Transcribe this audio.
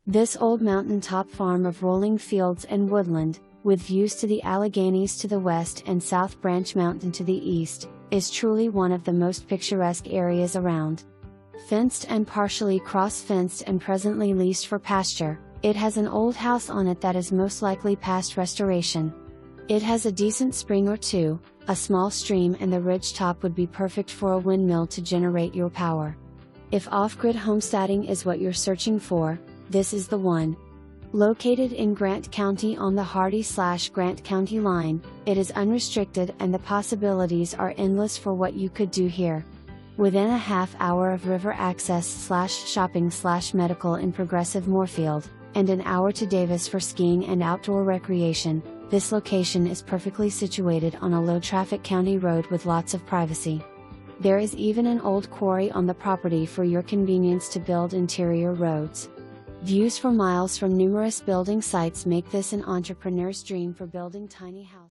This old mountaintop farm of rolling fields and woodland, with views to the Alleghenies to the west and South Branch Mountain to the east, is truly one of the most picturesque areas around. Fenced and partially cross-fenced and presently leased for pasture, it has an old house on it that is most likely past restoration. It has a decent spring or two, a small stream, and the ridge top would be perfect for a windmill to generate your power. If off-grid homesteading is what you're searching for, this is the one. Located in Grant County on the Hardy/Grant County line, it is unrestricted and the possibilities are endless for what you could do here. Within a half hour of river access/shopping/medical in progressive Moorefield, and an hour to Davis for skiing and outdoor recreation, this location is perfectly situated on a low-traffic county road with lots of privacy. There is even an old quarry on the property for your convenience to build interior roads. Views for miles from numerous building sites make this an entrepreneur's dream for building tiny houses.